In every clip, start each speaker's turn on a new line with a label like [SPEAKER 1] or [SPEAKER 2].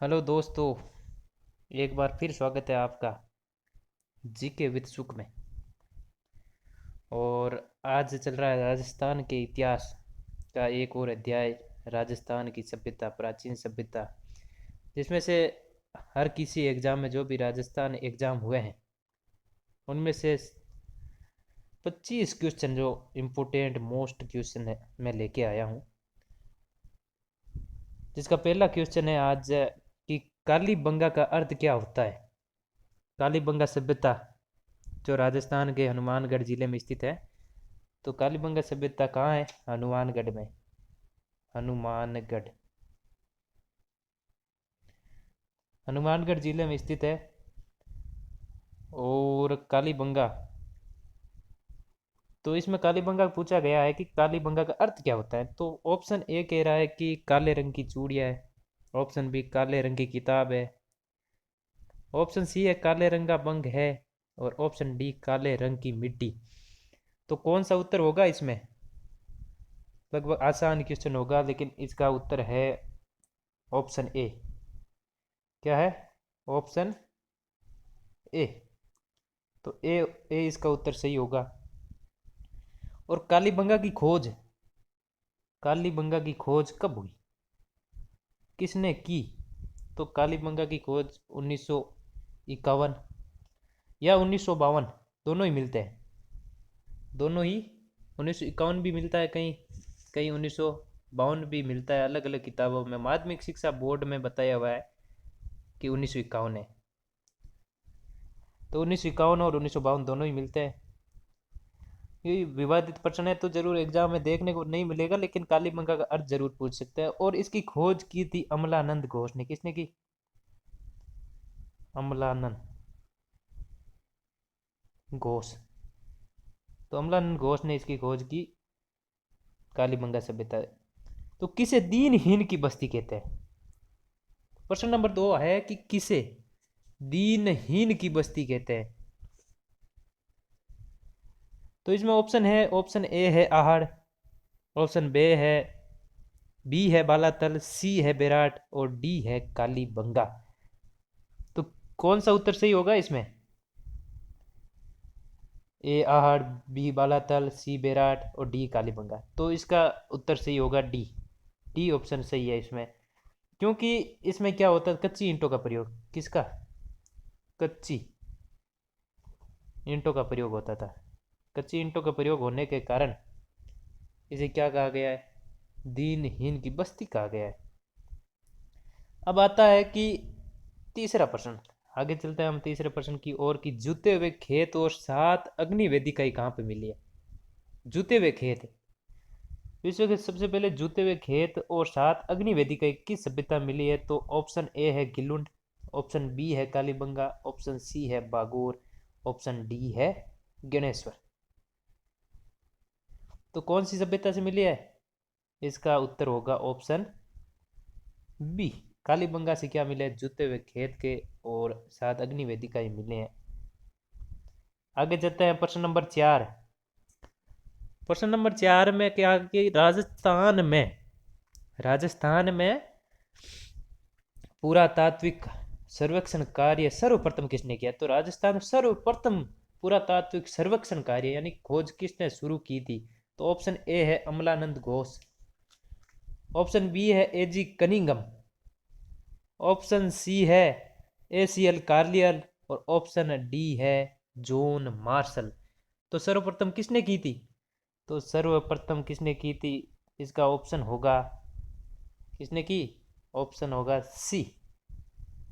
[SPEAKER 1] Hello दोस्तों। एक बार फिर स्वागत है आपका जीके विद सुख में। और आज चल रहा है राजस्थान के इतिहास का एक और अध्याय। राजस्थान की सभ्यता, प्राचीन सभ्यता, जिसमें से हर किसी एग्ज़ाम में जो भी राजस्थान एग्ज़ाम हुए हैं उनमें से 25 क्वेश्चन जो इम्पोर्टेंट मोस्ट क्वेश्चन है मैं लेके आया हूँ। जिसका पहला क्वेश्चन है आज कि कालीबंगा का अर्थ क्या होता है। कालीबंगा सभ्यता जो राजस्थान के हनुमानगढ़ जिले में स्थित है। तो कालीबंगा सभ्यता कहाँ है? हनुमानगढ़ में। हनुमानगढ़ हनुमानगढ़ जिले में स्थित है। और कालीबंगा, तो इसमें कालीबंगा पूछा गया है कि कालीबंगा का अर्थ क्या होता है। तो ऑप्शन ए कह रहा है कि काले रंग की चूड़ियाँ है। ऑप्शन बी काले रंग की किताब है। ऑप्शन सी है काले रंग का बंग है। और ऑप्शन डी काले रंग की मिट्टी। तो कौन सा उत्तर होगा इसमें? लगभग आसान क्वेश्चन होगा, लेकिन इसका उत्तर है ऑप्शन ए। क्या है? Option A. तो ए इसका उत्तर सही होगा। और कालीबंगा की खोज, कालीबंगा की खोज कब हुई, किसने की? तो कालीबंगा की खोज 1951 या 1952, दोनों ही मिलते हैं। दोनों ही 1951 भी मिलता है, कहीं कहीं 1952 भी मिलता है। अलग अलग किताबों में, माध्यमिक शिक्षा बोर्ड में बताया हुआ है कि 1951 है। तो 1951 और 1952 दोनों ही मिलते हैं। ये विवादित प्रश्न है, तो जरूर एग्जाम में देखने को नहीं मिलेगा, लेकिन कालीबंगा का अर्थ जरूर पूछ सकते हैं। और इसकी खोज की थी अमलानंद घोष ने। किसने की? अमलानंद घोष। तो अमलानंद घोष ने इसकी खोज की, कालीबंगा सभ्यता। तो किसे दीनहीन की बस्ती कहते हैं? प्रश्न नंबर 2 है कि किसे दीनहीन की बस्ती कहते हैं। तो इसमें ऑप्शन है, ऑप्शन ए है आहड़, ऑप्शन बी है बालातल, सी है बेराट और डी है कालीबंगा। तो कौन सा उत्तर सही होगा इसमें? ए आहड़, बी बालातल, सी बेराट और डी कालीबंगा। तो इसका उत्तर सही होगा डी। डी ऑप्शन सही है इसमें। क्योंकि इसमें क्या होता है, कच्ची ईंटों का प्रयोग। किसका? कच्ची ईंटों का प्रयोग होता था। कच्ची ईंटों का प्रयोग होने के कारण इसे क्या कहा गया है? दीनहीन की बस्ती कहा गया है। अब आता है कि तीसरा प्रश्न। आगे चलते हैं हम तीसरे प्रश्न की ओर कि जूते हुए खेत और 7 अग्नि वेदिकाएं कहाँ पे मिली है? जूते हुए खेत, विश्व के सबसे पहले जूते हुए खेत और 7 अग्नि वेदिकाएं किस सभ्यता मिली है? तो ऑप्शन ए है गिलुंड, ऑप्शन बी है कालीबंगा, ऑप्शन सी है बागोर, ऑप्शन डी है गणेश्वर। तो कौन सी सभ्यता से मिली है? इसका उत्तर होगा ऑप्शन बी। कालीबंगा से क्या मिले? जूते हुए खेत के और 7 अग्नि वेदिकाएं मिले हैं। आगे चलते हैं प्रश्न नंबर 4। प्रश्न नंबर 4 में क्या कि राजस्थान में पुरातात्विक सर्वेक्षण कार्य सर्वप्रथम किसने किया? तो राजस्थान में सर्वप्रथम पुरातात्विक सर्वेक्षण कार्य यानी खोज किसने शुरू की थी? तो ऑप्शन ए है अमलानंद घोष, ऑप्शन बी है एजी कनिंगम, ऑप्शन सी है एसीएल कार्लियल और ऑप्शन डी है जॉन मार्शल। तो सर्वप्रथम किसने की थी? तो सर्वप्रथम किसने की थी? इसका ऑप्शन होगा, किसने की? ऑप्शन होगा सी।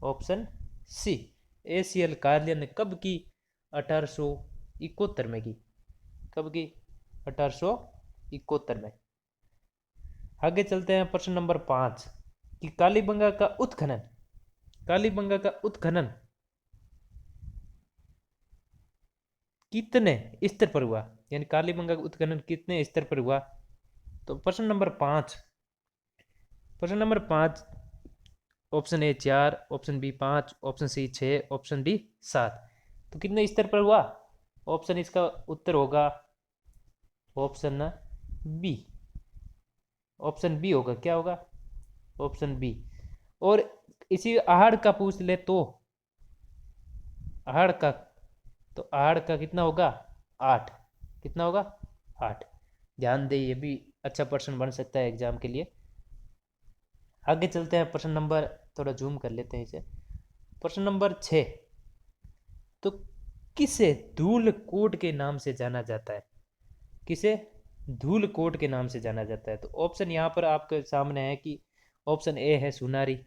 [SPEAKER 1] ऑप्शन सी, एसीएल कार्लियल ने कब की? 1871 में की। कब की? 1871 में। आगे चलते हैं प्रश्न नंबर 5 कि कालीबंगा का उत्खनन कितने स्तर पर हुआ, यानी कालीबंगा का उत्खनन कितने स्तर पर हुआ? तो प्रश्न number 5, option A 4, option B 5, option C 6, option D 7। तो कितने स्तर पर हुआ? ऑप्शन इसका उत्तर होगा ऑप्शन बी। ऑप्शन बी होगा। क्या होगा? Option B. और इसी आहड़ का पूछ ले तो, आहड़ का, तो आहड़ का कितना होगा, 8। कितना होगा, 8। ध्यान दे, ये भी अच्छा प्रश्न बन सकता है एग्जाम के लिए। आगे चलते हैं, प्रश्न नंबर, थोड़ा जूम कर लेते हैं इसे, प्रश्न नंबर 6। तो किसे धूल कोट के नाम से जाना जाता है, किसे धूल कोट के नाम से जाना जाता है? तो ऑप्शन यहाँ पर आपके सामने है कि ऑप्शन ए है सुनारी,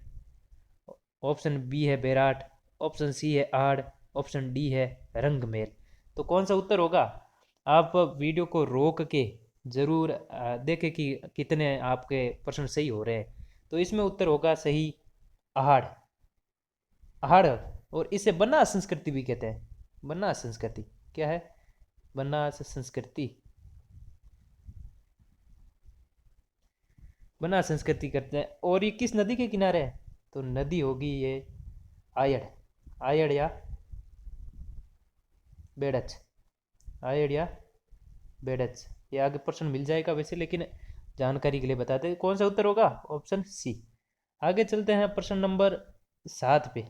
[SPEAKER 1] ऑप्शन बी है बैराट, ऑप्शन सी है आड़, ऑप्शन डी है रंगमेल। तो कौन सा उत्तर होगा? आप वीडियो को रोक के ज़रूर देखें कि कितने आपके प्रश्न सही हो रहे हैं। तो इसमें उत्तर होगा सही आहड़, आहड़। और इसे बनास संस्कृति भी कहते हैं। बनास संस्कृति क्या है? बनास संस्कृति, बनास संस्कृति करते हैं। और ये किस नदी के किनारे है? तो नदी होगी ये आयड़, आयड़ या बेड़च, आयड़ या बेड़च। ये आगे प्रश्न मिल जाएगा वैसे, लेकिन जानकारी के लिए बताते हैं कौन सा उत्तर होगा, ऑप्शन सी। आगे चलते हैं प्रश्न नंबर 7 पे।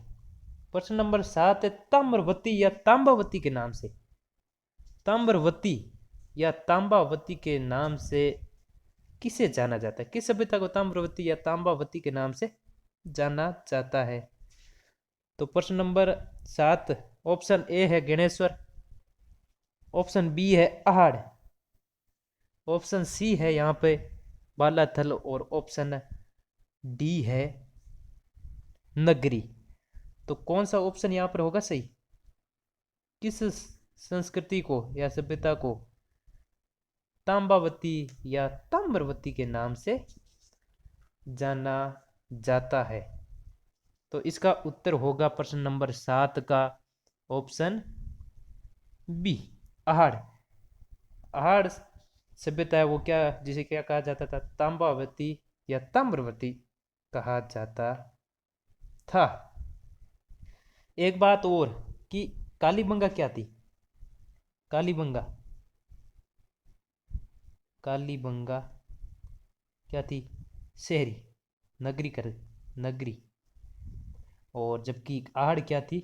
[SPEAKER 1] प्रश्न नंबर 7 है ताम्रवती या तांबावती के नाम से, ताम्रवती या तांबावती के नाम से किसे जाना जाता है? किस सभ्यता को ताम्रवती या तांबावती के नाम से जाना जाता है? तो प्रश्न नंबर 7, ऑप्शन ए है गणेश्वर, ऑप्शन बी है आहड़, ऑप्शन सी है यहाँ पे बालाथल, और ऑप्शन डी है नगरी। तो कौन सा ऑप्शन यहाँ पर होगा सही? किस संस्कृति को या सभ्यता को तांबावती या ताम्रवती के नाम से जाना जाता है? तो इसका उत्तर होगा प्रश्न नंबर 7 का ऑप्शन बी, आहड़। आहड़ सभ्यता है वो क्या, जिसे क्या कहा जाता था, तांबावती या ताम्रवती कहा जाता था। एक बात और कि कालीबंगा क्या थी? कालीबंगा, कालीबंगा क्या थी? शहरी, नगरी कर, नगरी। और जबकि आहड़ क्या थी?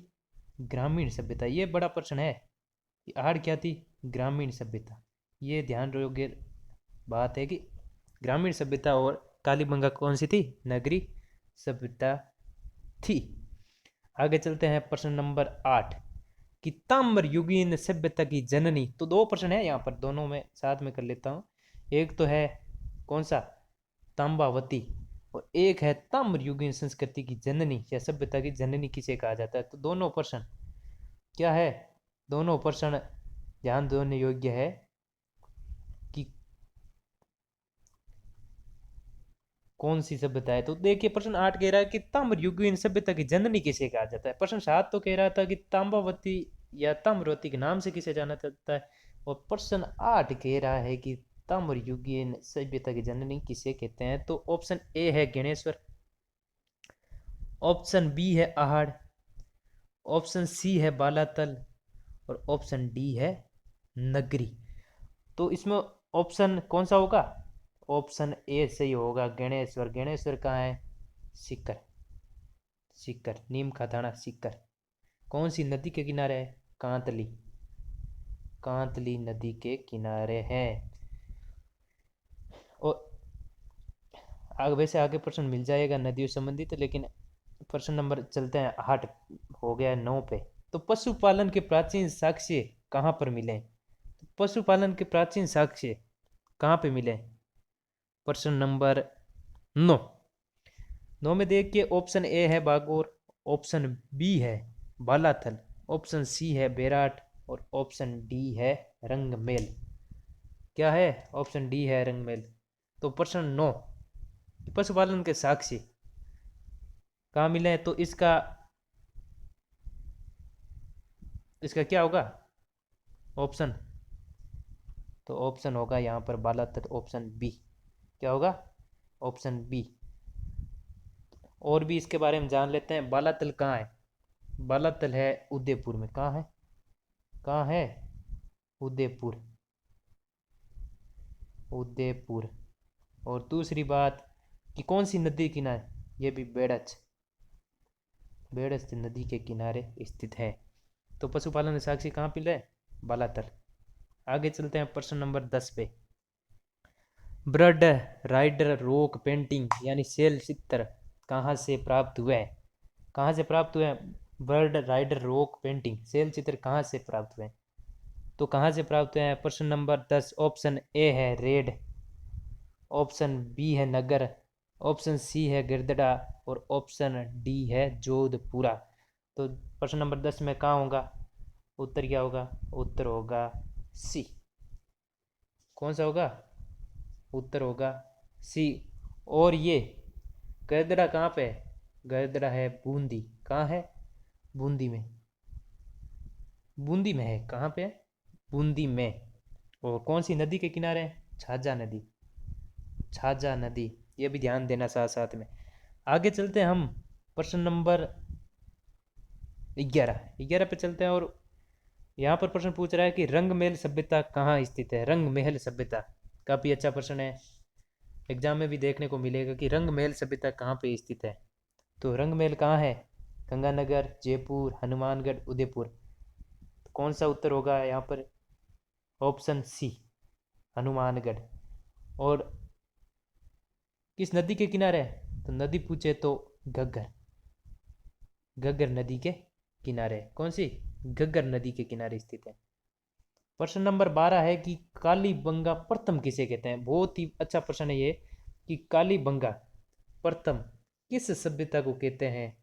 [SPEAKER 1] ग्रामीण सभ्यता। ये बड़ा प्रश्न है कि आहड़ क्या थी? ग्रामीण सभ्यता। ये ध्यान योग्य बात है कि ग्रामीण सभ्यता और कालीबंगा कौन सी थी? नगरी सभ्यता थी। आगे चलते हैं प्रश्न नंबर 8 कि ताम्र युगीन सभ्यता की जननी। तो दो प्रश्न है यहाँ पर, दोनों में साथ में कर लेता हूँ। एक तो है कौन सा, तांबावती, और एक है ताम्र युगीन संस्कृति की जननी या सभ्यता की जननी किसे कहा जाता है? तो दोनों प्रश्न क्या है, दोनों प्रश्न ध्यान देने योग्य है कि कौन सी सभ्यता है। तो देखिए प्रश्न 8 कह रहा है कि ताम्र युगीन सभ्यता की जननी किसे कहा जाता है। प्रश्न 7 तो कह रहा था कि तांबावती या ताम्रवती के नाम से किसे जाना जाता है, और प्रश्न 8 कह रहा है कि ताम्र युगीन सभ्यता की जननी किसे कहते हैं। तो ऑप्शन ए है गणेश्वर, ऑप्शन बी है आहड़, ऑप्शन सी है बालातल, और ऑप्शन डी है नगरी। तो इसमें ऑप्शन कौन सा होगा? ऑप्शन ए सही होगा, गणेश्वर। गणेश्वर कहाँ है? सीकर, सीकर, नीम का दाना सीकर। कौन सी नदी के किनारे है? कांतली, कांतली नदी के किनारे है। और आगे वैसे आगे प्रश्न मिल जाएगा नदियों संबंधित, लेकिन प्रश्न नंबर चलते हैं 8, हो गया 9 पे। तो पशुपालन के प्राचीन साक्ष्य कहाँ पर मिले? तो पशुपालन के प्राचीन साक्ष्य कहाँ पे मिले? प्रश्न नंबर 9, 9 में देखिए ऑप्शन ए है बागोर, ऑप्शन बी है बालाथल, ऑप्शन सी है बैराट, और ऑप्शन डी है रंगमेल। क्या है? ऑप्शन डी है रंगमेल। तो प्रश्न 9, पशुपालन के साक्ष्य कहाँ मिले हैं? तो इसका इसका क्या होगा ऑप्शन? तो ऑप्शन होगा यहाँ पर बालाथल, ऑप्शन बी। क्या होगा? Option B. और भी इसके बारे में जान लेते हैं। बालाथल कहाँ है? बालाथल है उदयपुर में। कहाँ है? कहाँ है? उदयपुर, उदयपुर। और दूसरी बात कि कौन सी नदी किनारे? ये भी बेड़च, बेड़स्त नदी के किनारे स्थित है। तो पशुपालन साक्षी कहाँ मिल रहा है? बालातर। आगे चलते हैं प्रश्न नंबर 10 पे। ब्रड राइडर रॉक पेंटिंग यानी शैल चित्र कहाँ से प्राप्त हुआ है? कहाँ से प्राप्त हुआ है? बर्ड राइडर रॉक पेंटिंग शैल चित्र कहाँ से प्राप्त हुए? तो कहाँ से प्राप्त हुए हैं? प्रश्न नंबर 10 ऑप्शन ए है रेड, ऑप्शन बी है नगर, ऑप्शन सी है गिरदड़ा और ऑप्शन डी है जोधपुरा। तो प्रश्न नंबर 10 में कहाँ होगा उत्तर? क्या होगा उत्तर? होगा सी। कौन सा होगा उत्तर? होगा सी। और ये गिरदड़ा कहाँ पे है? गिरदड़ा है बूंदी। कहाँ है? बूंदी में। बूंदी में है। कहाँ पे है? बूंदी में। और कौन सी नदी के किनारे है? छाजा नदी। छाजा नदी, ये भी ध्यान देना साथ साथ में। आगे चलते हैं हम प्रश्न नंबर 11 पे चलते हैं। और यहाँ पर प्रश्न पूछ रहा है कि रंगमहल सभ्यता कहाँ स्थित है? रंगमहल सभ्यता काफ़ी अच्छा प्रश्न है, एग्जाम में भी देखने को मिलेगा कि रंगमहल सभ्यता कहाँ पे स्थित है। तो रंगमहल कहाँ है? गंगानगर, जयपुर, हनुमानगढ़, उदयपुर। तो कौन सा उत्तर होगा यहाँ पर? Option C Hanumangarh. और किस नदी के किनारे है? तो नदी पूछे तो घग्गर। घग्गर नदी के किनारे। कौन सी? घग्गर नदी के किनारे स्थित है। प्रश्न नंबर 12 है कि कालीबंगा प्रथम किसे कहते हैं? बहुत ही अच्छा प्रश्न है ये कि कालीबंगा प्रथम किस सभ्यता को कहते हैं?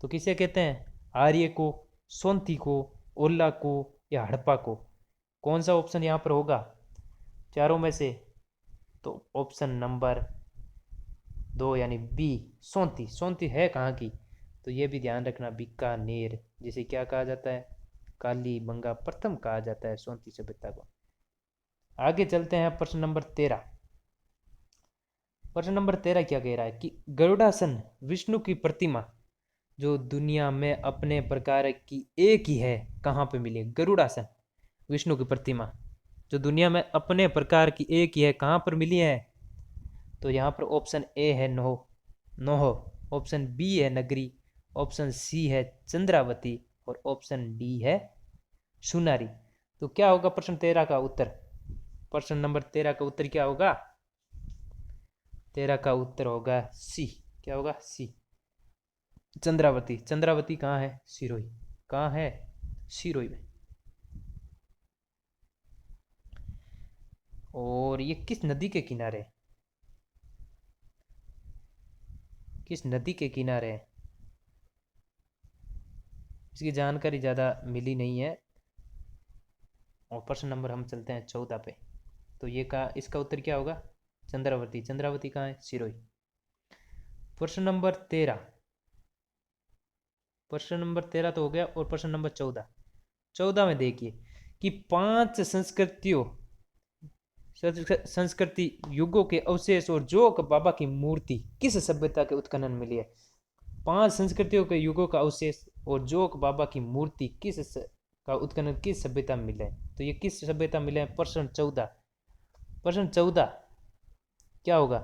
[SPEAKER 1] तो किसे कहते हैं? आर्य को, सोंथी को, ओला को या हड़प्पा को? कौन सा ऑप्शन यहाँ पर होगा चारों में से? तो ऑप्शन नंबर 2 यानी बी सोंथी। सोंथी है कहाँ की? तो ये भी ध्यान रखना, बीकानेर, जिसे क्या कहा जाता है? कालीबंगा प्रथम कहा जाता है सोंथी सभ्यता को। आगे चलते हैं प्रश्न नंबर 13। प्रश्न नंबर 13 क्या कह रहा है कि गरुड़ासन विष्णु की प्रतिमा जो दुनिया में अपने प्रकार की एक ही है कहाँ पे मिली है? गरुड़ासन विष्णु की प्रतिमा जो दुनिया में अपने प्रकार की एक ही है कहाँ पर मिली है? तो यहाँ पर ऑप्शन ए है नोह, नोह, ऑप्शन बी है नगरी, ऑप्शन सी है चंद्रावती और ऑप्शन डी है सुनारी। तो क्या होगा प्रश्न 13 का उत्तर? प्रश्न नंबर 13 का उत्तर क्या होगा? 13 का उत्तर होगा सी। क्या होगा? सी चंद्रावती। चंद्रावती कहाँ है? सिरोही। कहाँ है? सिरोही में। और ये किस नदी के किनारे? किस नदी के किनारे है? इसकी जानकारी ज़्यादा मिली नहीं है। और प्रश्न नंबर हम चलते हैं 14 पे। तो ये का इसका उत्तर क्या होगा? चंद्रावती। चंद्रावती कहाँ है? सिरोही। प्रश्न नंबर 13। प्रश्न नंबर 13 तो हो गया। और प्रश्न नंबर 14। 14 में देखिए कि 5 संस्कृतियों संस्कृति युगों के अवशेष और जोक बाबा की मूर्ति किस सभ्यता के उत्खनन मिली है? 5 संस्कृतियों के युगों का अवशेष और जोक बाबा की मूर्ति का उत्खनन किस सभ्यता में मिला है? तो ये किस सभ्यता मिले हैं? प्रश्न 14। प्रश्न 14 क्या होगा?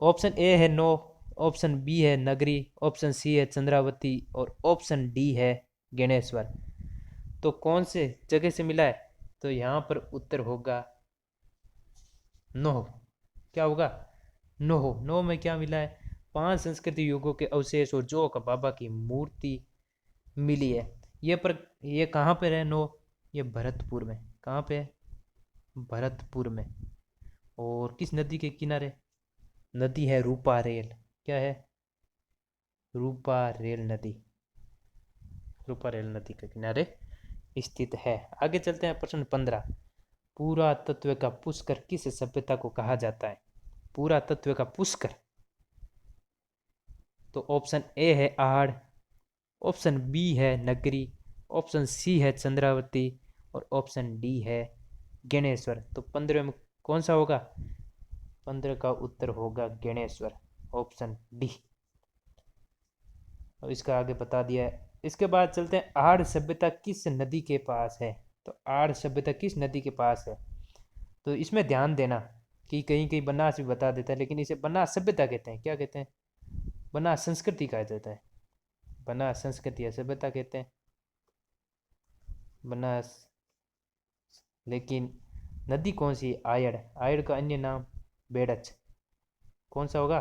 [SPEAKER 1] ऑप्शन ए है नो, ऑप्शन बी है नगरी, ऑप्शन सी है चंद्रावती और ऑप्शन डी है गणेश्वर। तो कौन से जगह से मिला है? तो यहाँ पर उत्तर होगा नोह। क्या होगा? नोह। नोह में क्या मिला है? 5 संस्कृति युगों के अवशेष और जोक बाबा की मूर्ति मिली है। ये कहाँ पे है नोह? ये भरतपुर में। कहाँ पे है? भरतपुर में। और किस नदी के किनारे? नदी है रूपा रेल। क्या है? रूपा रेल नदी। रूपा रेल नदी के किनारे स्थित है। आगे चलते हैं प्रश्न 15। पुरातत्व का पुष्कर किस सभ्यता को कहा जाता है? पुरातत्व का पुष्कर। तो ऑप्शन ए है आहड़, ऑप्शन बी है नगरी, ऑप्शन सी है चंद्रावती और ऑप्शन डी है गणेश्वर। तो 15 में कौन सा होगा? 15 का उत्तर होगा गणेश्वर, ऑप्शन डी। और इसका आगे बता दिया है। इसके बाद चलते हैं आहड़ सभ्यता किस नदी के पास है? तो आहड़ सभ्यता किस नदी के पास है? तो इसमें ध्यान देना कि कहीं कहीं बनास भी बता देता है, लेकिन इसे बनास सभ्यता कहते हैं। क्या कहते हैं? बनास संस्कृति कहा जाता है। बनास संस्कृति या सभ्यता कहते हैं, बनास। लेकिन नदी कौन सी? आयड़। आयड़ का अन्य नाम बेड़च। कौन सा होगा?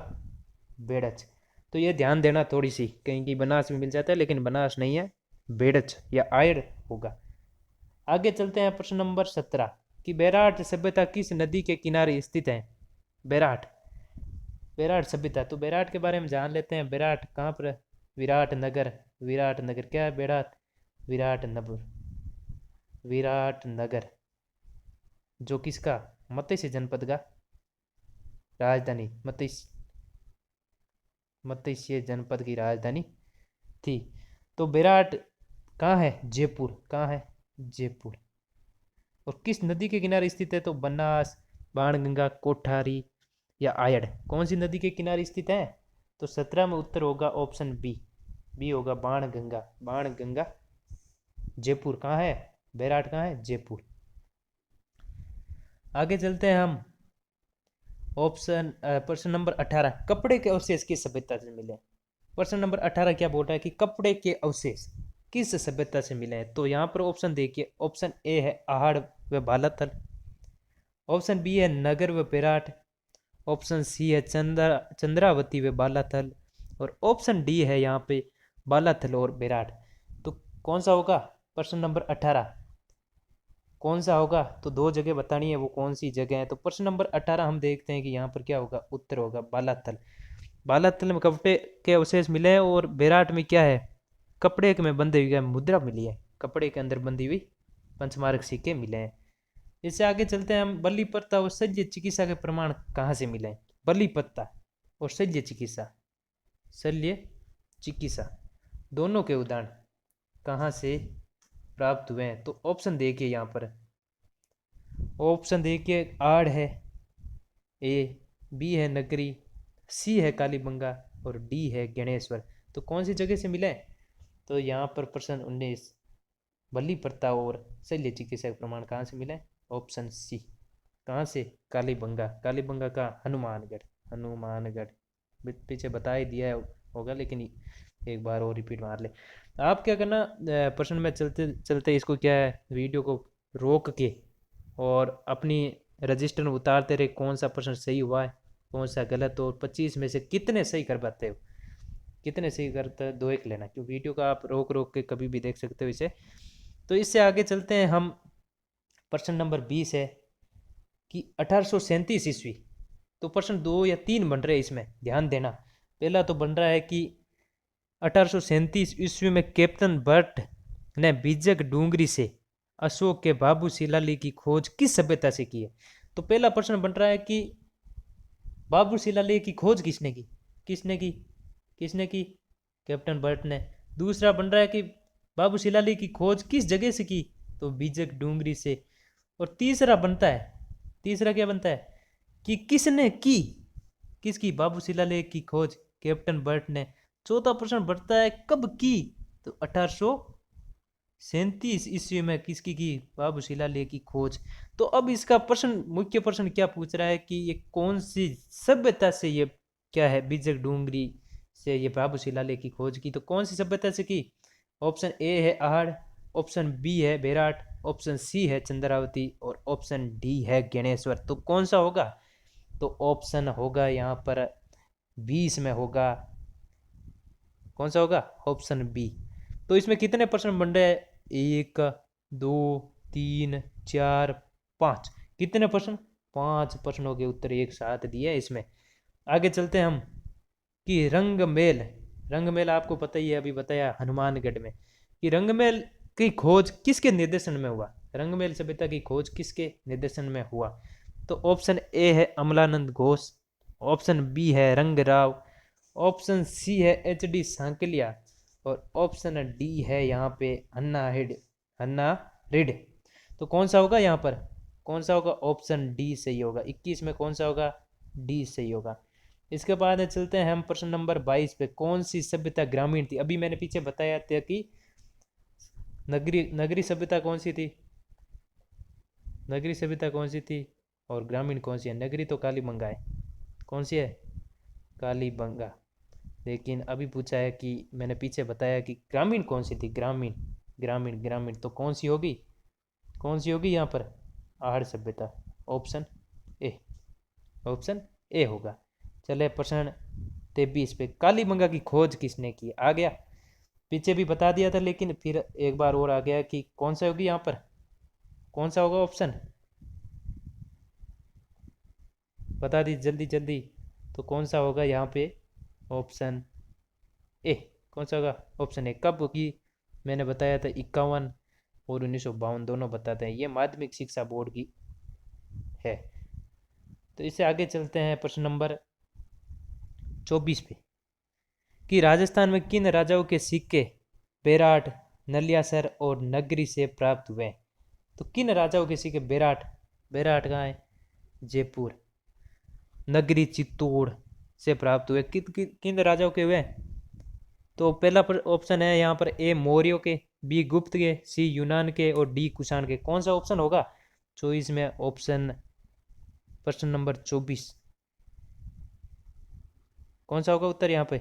[SPEAKER 1] बेड़च। तो ये ध्यान देना थोड़ी सी, कहीं की बनास भी मिल जाता है लेकिन बनास नहीं है, बेड़च या आयड़ होगा। आगे चलते हैं प्रश्न नंबर 17 कि बैराट सभ्यता किस नदी के किनारे स्थित है? बैराट, बैराट सभ्यता, तो बैराट के बारे में जान लेते हैं। बैराट कहाँ पर? विराट नगर। विराट नगर क्या है? बैराट विराट नगर, विराट नगर, जो किसका? मत्स्य जनपद का राजधानी, मत्स्य जनपद की राजधानी थी। तो बैराट कहाँ है? जयपुर। कहाँ है? जयपुर। और किस नदी के किनारे स्थित है? तो बनास, बाणगंगा, कोठारी या आयड़, कौन सी नदी के किनारे स्थित है? तो 17 में उत्तर होगा ऑप्शन बी, बी होगा बाणगंगा। बाणगंगा जयपुर। कहाँ है? बैराट कहाँ है? जयपुर। आगे चलते हैं हम ऑप्शन प्रश्न नंबर 18, कपड़े के अवशेष किस सभ्यता से मिले? प्रश्न नंबर 18 क्या बोल रहा है कि कपड़े के अवशेष किस सभ्यता से मिले हैं? तो यहाँ पर ऑप्शन देखिए, ऑप्शन ए है आहड़ व बालाथल, ऑप्शन बी है नगर व बेराट, ऑप्शन सी है चंद्रावती व बालाथल, और ऑप्शन डी है यहाँ पे बालाथल और बेराट। तो कौन सा होगा प्रश्न नंबर 18? कौन सा होगा? तो दो जगह बतानी है, वो कौन सी जगह है? तो प्रश्न नंबर 18 हम देखते हैं कि यहाँ पर क्या होगा, उत्तर होगा बालाथल। बालाथल में कपड़े के अवशेष मिले हैं, और बेराट में क्या है? कपड़े में बंधे हुए मुद्रा मिली है, कपड़े के अंदर बंधी हुई पंचमार्क सिक्के मिले हैं। इससे आगे चलते हैं हम, बलि प्रथा और शल्य चिकित्सा के प्रमाण कहाँ से मिले हैं? बलि प्रथा और शल्य चिकित्सा, शल्य चिकित्सा दोनों के उदाहरण कहाँ से प्राप्त हुए हैं? तो ऑप्शन देखिए यहाँ पर, ऑप्शन देखिए, आड़ है ए, बी है नगरी, सी है कालीबंगा और डी है गणेश्वर। तो कौन सी जगह से मिले? तो यहाँ पर प्रश्न 19, बलि प्रथा और शल्य चिकित्सा के प्रमाण कहाँ से मिले? Option C. कहाँ से? कालीबंगा। कालीबंगा का हनुमानगढ़, हनुमानगढ़ पीछे बता ही दिया होगा, लेकिन एक बार और रिपीट मार ले। आप क्या करना, प्रश्न में चलते चलते इसको क्या है, वीडियो को रोक के और अपनी रजिस्टर में उतारते रहे, कौन सा प्रश्न सही हुआ है कौन सा गलत, और 25 में से कितने सही कर पाते हो, कितने सही करते हो, 2-1 लेना, क्योंकि वीडियो का आप रोक रोक के कभी भी देख सकते हो इसे। तो इससे आगे चलते हैं हम, प्रश्न नंबर 20 है कि 1837 ईस्वी, तो प्रश्न 2 या 3 बन रहे हैं इसमें, ध्यान देना। पहला तो बन रहा है कि 1837 ईस्वी में कैप्टन बर्ट ने बीजक डूंगरी से अशोक के बाबू शिलालेख की खोज किस सभ्यता से की है? तो पहला प्रश्न बन रहा है कि बाबू शिलालेख की खोज किसने की? किसने की? किसने की? कैप्टन बर्ट ने। दूसरा बन रहा है कि बाबू शिलालेख की खोज किस जगह से की? तो बीजक डूंगरी से। और तीसरा बनता है, तीसरा क्या बनता है कि किसने की? किसकी? बाबू शिलालेख की खोज कैप्टन बर्ट ने। चौथा प्रश्न बढ़ता है कब की? तो 1837 ईस्वी में किसकी की? बाबू शिलालेख की खोज। तो अब इसका प्रश्न, मुख्य प्रश्न क्या पूछ रहा है कि ये कौन सी सभ्यता से ये क्या है, बीजक डूंगरी से ये बाबू शिलालेख की खोज की? तो कौन सी सभ्यता से की? ऑप्शन ए है आहड़, ऑप्शन बी है बेराट, ऑप्शन सी है चंद्रावती और ऑप्शन डी है गणेश्वर। तो कौन सा होगा? तो ऑप्शन होगा यहाँ पर 20 में होगा, कौन सा होगा? Option B. तो इसमें कितने प्रश्न बन रहे हैं? 1 2 3 4 5, कितने प्रश्न? 5 प्रश्नों के उत्तर एक साथ दिए हैं इसमें। आगे चलते हैं हम कि रंगमेल, रंगमेल आपको पता ही है, अभी बताया हनुमानगढ़ में, कि रंगमेल की खोज किसके निर्देशन में हुआ? रंगमेल सभ्यता की खोज किसके निर्देशन में हुआ? तो ऑप्शन ए है अमलानंद घोष, ऑप्शन बी है रंगराव, ऑप्शन सी है HD सांकलिया और ऑप्शन डी है यहाँ पे अन्ना हिड, अन्ना रिड। तो कौन सा होगा यहाँ पर? कौन सा होगा? ऑप्शन डी सही होगा। 21 में कौन सा होगा? डी सही होगा। इसके बाद चलते हैं हम प्रश्न नंबर 22 पे, कौन सी सभ्यता ग्रामीण थी? अभी मैंने पीछे बताया था कि नगरी, नगरी सभ्यता कौन सी थी, नगरी सभ्यता कौन सी थी और ग्रामीण कौन सी है? नगरी तो कालीबंगा है, कौन सी है? कालीबंगा। लेकिन अभी पूछा है कि मैंने पीछे बताया कि ग्रामीण कौन सी थी, ग्रामीण ग्रामीण ग्रामीण, तो कौन सी होगी, कौन सी होगी यहाँ पर, आहड़ सभ्यता, ऑप्शन ए, ऑप्शन ए होगा। चले प्रश्न 23 पे, कालीबंगा की खोज किसने की, आ गया, पीछे भी बता दिया था लेकिन फिर एक बार और आ गया कि कौन सा होगी यहाँ पर, कौन सा होगा ऑप्शन, बता दी जल्दी जल्दी, तो कौन सा होगा यहाँ पे ऑप्शन ए, कौन सा होगा ऑप्शन ए। कब होगी, मैंने बताया था 51 और 1952 दोनों बताते हैं, ये माध्यमिक शिक्षा बोर्ड की है। तो इससे आगे चलते हैं प्रश्न नंबर 24 पे, कि राजस्थान में किन राजाओं के सिक्के बेराट, नलियासर और नगरी से प्राप्त हुए, तो किन राजाओं के सिक्के, बेराट, बेराट कहाँ है, जयपुर, नगरी चित्तौड़ से प्राप्त हुए, किन राजाओं के हुए, तो पहला ऑप्शन है यहाँ पर ए मौर्यों के, बी गुप्त के, सी यूनान के और डी कुषाण के, कौन सा ऑप्शन होगा चॉइस में, ऑप्शन प्रश्न नंबर 24, कौन सा होगा उत्तर यहाँ पे,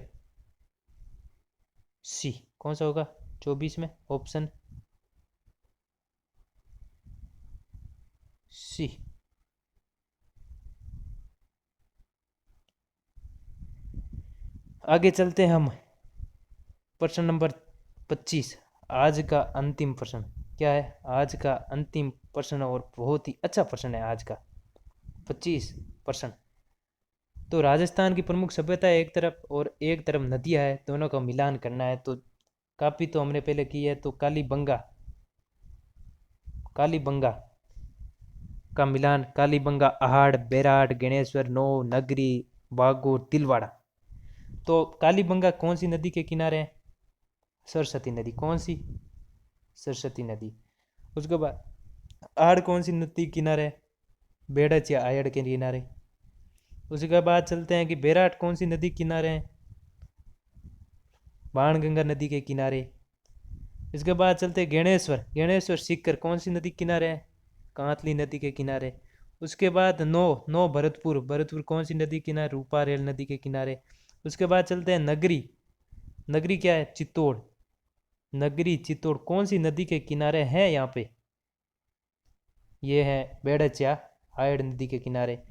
[SPEAKER 1] सी, कौन सा होगा 24 में ऑप्शन सी। आगे चलते हैं हम, प्रश्न नंबर 25, आज का अंतिम प्रश्न, क्या है आज का अंतिम प्रश्न और बहुत ही अच्छा प्रश्न है आज का 25 प्रश्न। तो राजस्थान की प्रमुख सभ्यता है एक तरफ और एक तरफ नदियां है, दोनों का मिलान करना है, तो काफ़ी तो हमने पहले की है, तो कालीबंगा, कालीबंगा का मिलान, कालीबंगा, आहड़, बेराट, गणेश्वर, नो, नगरी, बागोर, तिलवाड़ा, तो कालीबंगा कौन सी नदी के किनारे है, सरस्वती नदी, कौन सी, सरस्वती नदी। उसके बाद आहड़ कौन सी नदी किनारे है, बेड़च या आयड़ के किनारे। उसके बाद चलते हैं कि बेराट कौन सी नदी किनारे है, बाणगंगा नदी के किनारे। इसके बाद चलते हैं गणेश्वर, गणेश्वर सीकर कौन सी नदी किनारे है, कांतली नदी के किनारे। उसके बाद नो, नो भरतपुर, भरतपुर कौन सी नदी किनारे, रूपा रेल नदी के किनारे। उसके बाद चलते हैं नगरी, नगरी क्या है, चित्तौड़, नगरी चित्तौड़ कौन सी नदी के किनारे है यहाँ पे, ये है बेड़च या आयड़ नदी के किनारे।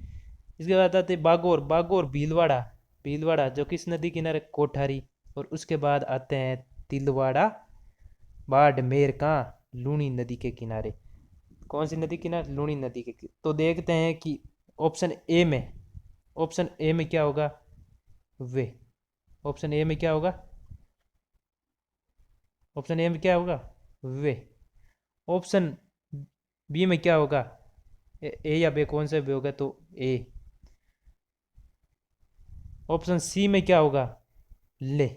[SPEAKER 1] इसके बाद आते हैं बागोर, बागोर भीलवाड़ा, भीलवाड़ा जो किस नदी किनारे, कोठारी। और उसके बाद आते हैं तिलवाड़ा, बाड़मेर कहाँ, लूनी नदी के किनारे, कौन सी नदी किनारे, लूनी नदी के तो देखते हैं कि ऑप्शन ए में, ऑप्शन ए में क्या होगा, वे, ऑप्शन ए में क्या होगा, ऑप्शन ए में क्या होगा, वे। ऑप्शन बी में क्या होगा, ए या बे, कौन सा भी होगा, तो ए। ऑप्शन सी में क्या होगा, ले,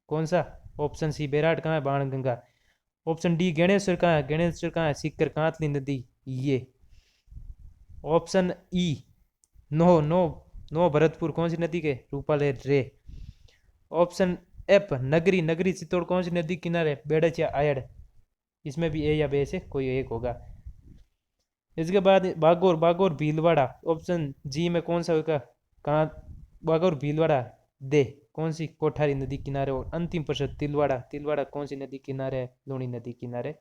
[SPEAKER 1] कौन सा, ऑप्शन सी बेराट कहाँ है, बाणगंगा। ऑप्शन डी गणेश्वर कहाँ है, गणेश्वर कहाँ है, सीकर, कांतली नदी, ये। Option E no, no, no Bharatpur कौन सी नदी के, रूपाले रे। ऑप्शन एफ नगरी, नगरी चित्तौड़ कौन सी नदी किनारे, बेड़च या आयड़, इसमें भी ए या बे से कोई एक होगा। इसके बाद बागोर, बागोर भीलवाड़ा, ऑप्शन जी में कौन सा होगा, कहाँ, बागोर भीलवाड़ा, दे, कौन सी, कोठारी नदी किनारे। और अंतिम प्रश्न तिलवाड़ा, तिलवाड़ा कौन सी नदी किनारे है, लूनी नदी किनारे।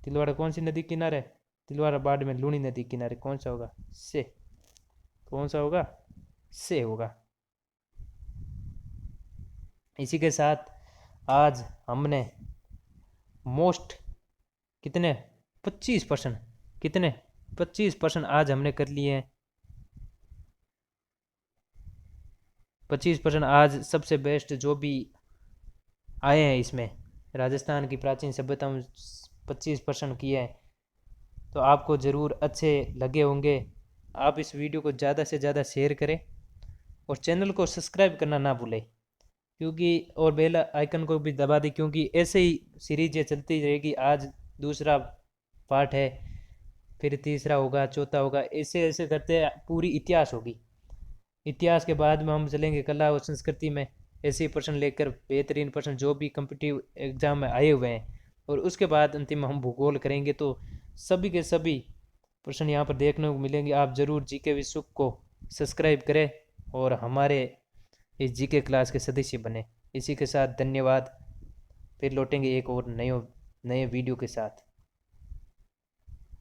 [SPEAKER 1] तिलवाड़ा कौन सी नदी किनारे, तिलवाड़ा बाढ़ में लूनी नदी किनारे, कौन सा होगा, से, कौन सा होगा, से होगा। इसी के साथ आज हमने मोस्ट कितने 25%, कितने 25% आज हमने कर लिए हैं, 25% आज सबसे बेस्ट जो भी आए हैं इसमें, राजस्थान की प्राचीन सभ्यता में 25% किए हैं, तो आपको ज़रूर अच्छे लगे होंगे। आप इस वीडियो को ज़्यादा से ज़्यादा शेयर करें और चैनल को सब्सक्राइब करना ना भूलें, क्योंकि और बेल आइकन को भी दबा दें, क्योंकि ऐसे ही सीरीज ये चलती रहेगी। आज दूसरा पार्ट है, फिर तीसरा होगा, चौथा होगा, ऐसे ऐसे करते पूरी इतिहास होगी। इतिहास के बाद में हम चलेंगे कला और संस्कृति में, ऐसे ही प्रश्न लेकर बेहतरीन प्रश्न जो भी कम्पिटिटिव एग्जाम में आए हुए हैं। और उसके बाद अंतिम हम भूगोल करेंगे, तो सभी के सभी प्रश्न यहाँ पर देखने को मिलेंगे। आप ज़रूर जीके विश्व को सब्सक्राइब करें और हमारे इस जीके क्लास के सदस्य बने। इसी के साथ धन्यवाद। फिर लौटेंगे एक और नए वीडियो के साथ।